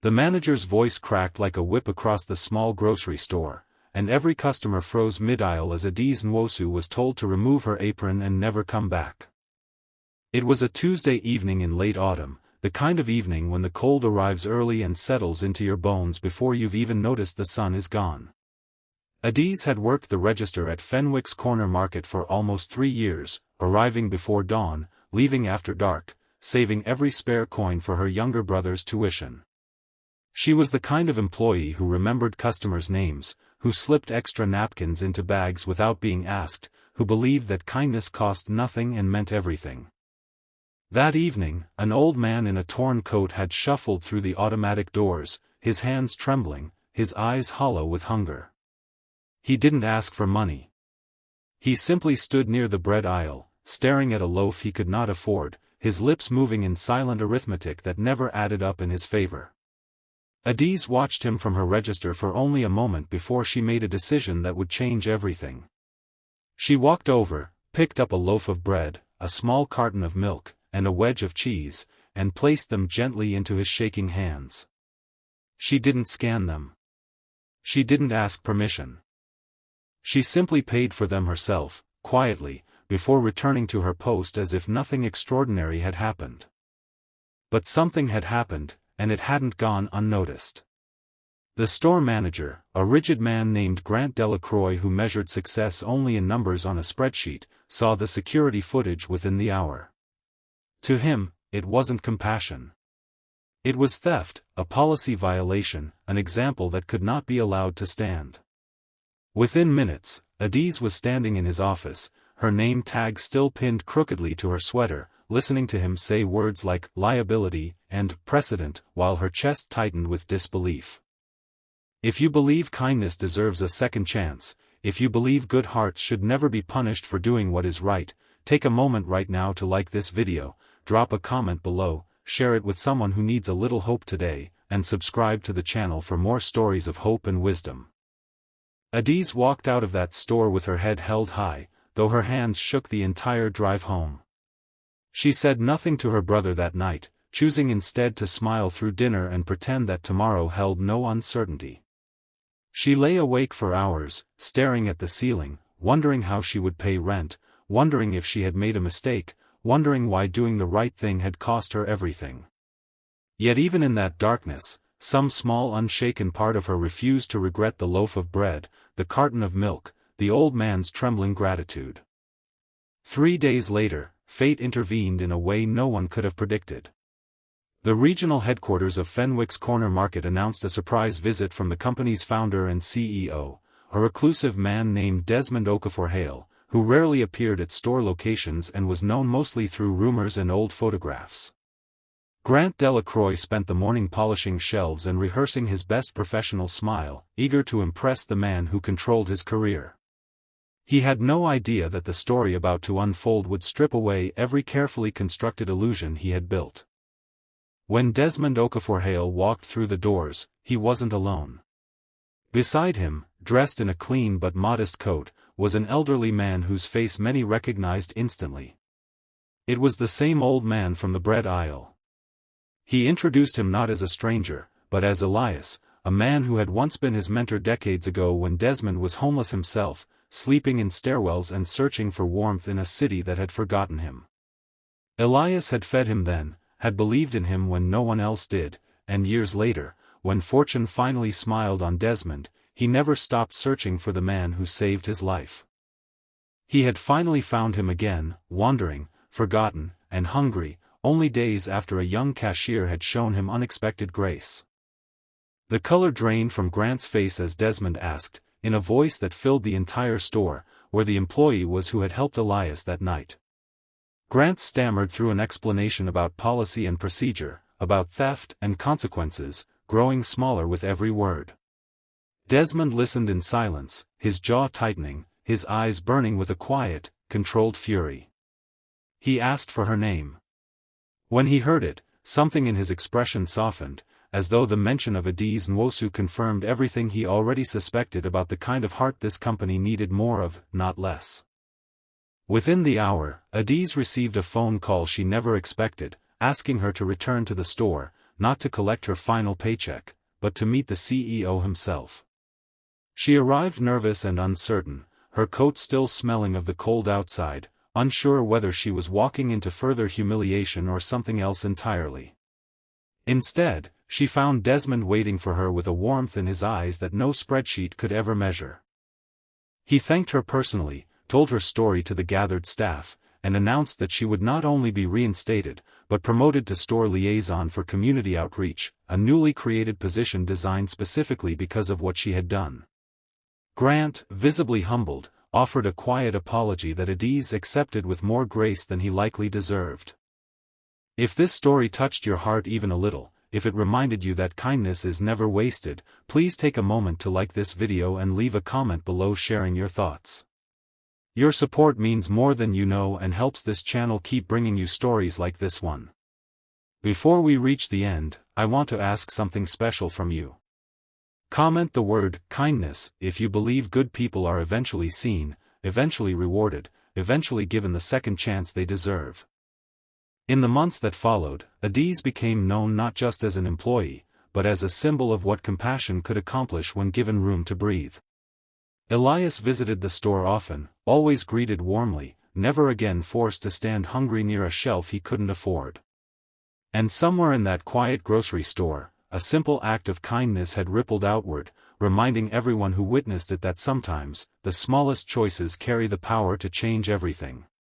The manager's voice cracked like a whip across the small grocery store, and every customer froze mid-aisle as Adiz Nwosu was told to remove her apron and never come back. It was a Tuesday evening in late autumn, the kind of evening when the cold arrives early and settles into your bones before you've even noticed the sun is gone. Adiz had worked the register at Fenwick's Corner Market for almost 3 years, arriving before dawn, leaving after dark, saving every spare coin for her younger brother's tuition. She was the kind of employee who remembered customers' names, who slipped extra napkins into bags without being asked, who believed that kindness cost nothing and meant everything. That evening, an old man in a torn coat had shuffled through the automatic doors, his hands trembling, his eyes hollow with hunger. He didn't ask for money. He simply stood near the bread aisle, staring at a loaf he could not afford, his lips moving in silent arithmetic that never added up in his favor. Adiz watched him from her register for only a moment before she made a decision that would change everything. She walked over, picked up a loaf of bread, a small carton of milk, and a wedge of cheese, and placed them gently into his shaking hands. She didn't scan them. She didn't ask permission. She simply paid for them herself, quietly, before returning to her post as if nothing extraordinary had happened. But something had happened, and it hadn't gone unnoticed. The store manager, a rigid man named Grant Delacroix who measured success only in numbers on a spreadsheet, saw the security footage within the hour. To him, it wasn't compassion. It was theft, a policy violation, an example that could not be allowed to stand. Within minutes, Adiz was standing in his office, her name tag still pinned crookedly to her sweater, listening to him say words like liability and precedent while her chest tightened with disbelief. If you believe kindness deserves a second chance, if you believe good hearts should never be punished for doing what is right, take a moment right now to like this video, drop a comment below, share it with someone who needs a little hope today, and subscribe to the channel for more stories of hope and wisdom. Adiz walked out of that store with her head held high, though her hands shook the entire drive home. She said nothing to her brother that night, choosing instead to smile through dinner and pretend that tomorrow held no uncertainty. She lay awake for hours, staring at the ceiling, wondering how she would pay rent, wondering if she had made a mistake, wondering why doing the right thing had cost her everything. Yet even in that darkness, some small unshaken part of her refused to regret the loaf of bread, the carton of milk, the old man's trembling gratitude. 3 days later, fate intervened in a way no one could have predicted. The regional headquarters of Fenwick's Corner Market announced a surprise visit from the company's founder and CEO, a reclusive man named Desmond Okafor-Hale, who rarely appeared at store locations and was known mostly through rumors and old photographs. Grant Delacroix spent the morning polishing shelves and rehearsing his best professional smile, eager to impress the man who controlled his career. He had no idea that the story about to unfold would strip away every carefully constructed illusion he had built. When Desmond Okafor-Hale walked through the doors, he wasn't alone. Beside him, dressed in a clean but modest coat, was an elderly man whose face many recognized instantly. It was the same old man from the bread aisle. He introduced him not as a stranger, but as Elias, a man who had once been his mentor decades ago when Desmond was homeless himself, sleeping in stairwells and searching for warmth in a city that had forgotten him. Elias had fed him then, had believed in him when no one else did, and years later, when fortune finally smiled on Desmond, he never stopped searching for the man who saved his life. He had finally found him again, wandering, forgotten, and hungry, only days after a young cashier had shown him unexpected grace. The color drained from Grant's face as Desmond asked, in a voice that filled the entire store, where the employee was who had helped Elias that night. Grant stammered through an explanation about policy and procedure, about theft and consequences, growing smaller with every word. Desmond listened in silence, his jaw tightening, his eyes burning with a quiet, controlled fury. He asked for her name. When he heard it, something in his expression softened, as though the mention of Adiz Nwosu confirmed everything he already suspected about the kind of heart this company needed more of, not less. Within the hour, Adiz received a phone call she never expected, asking her to return to the store, not to collect her final paycheck, but to meet the CEO himself. She arrived nervous and uncertain, her coat still smelling of the cold outside, unsure whether she was walking into further humiliation or something else entirely. Instead, she found Desmond waiting for her with a warmth in his eyes that no spreadsheet could ever measure. He thanked her personally, told her story to the gathered staff, and announced that she would not only be reinstated, but promoted to store liaison for community outreach, a newly created position designed specifically because of what she had done. Grant, visibly humbled, offered a quiet apology that Adiz accepted with more grace than he likely deserved. If this story touched your heart even a little, if it reminded you that kindness is never wasted, please take a moment to like this video and leave a comment below sharing your thoughts. Your support means more than you know and helps this channel keep bringing you stories like this one. Before we reach the end, I want to ask something special from you. Comment the word kindness if you believe good people are eventually seen, eventually rewarded, eventually given the second chance they deserve. In the months that followed, Adiz became known not just as an employee, but as a symbol of what compassion could accomplish when given room to breathe. Elias visited the store often, always greeted warmly, never again forced to stand hungry near a shelf he couldn't afford. And somewhere in that quiet grocery store, a simple act of kindness had rippled outward, reminding everyone who witnessed it that sometimes, the smallest choices carry the power to change everything.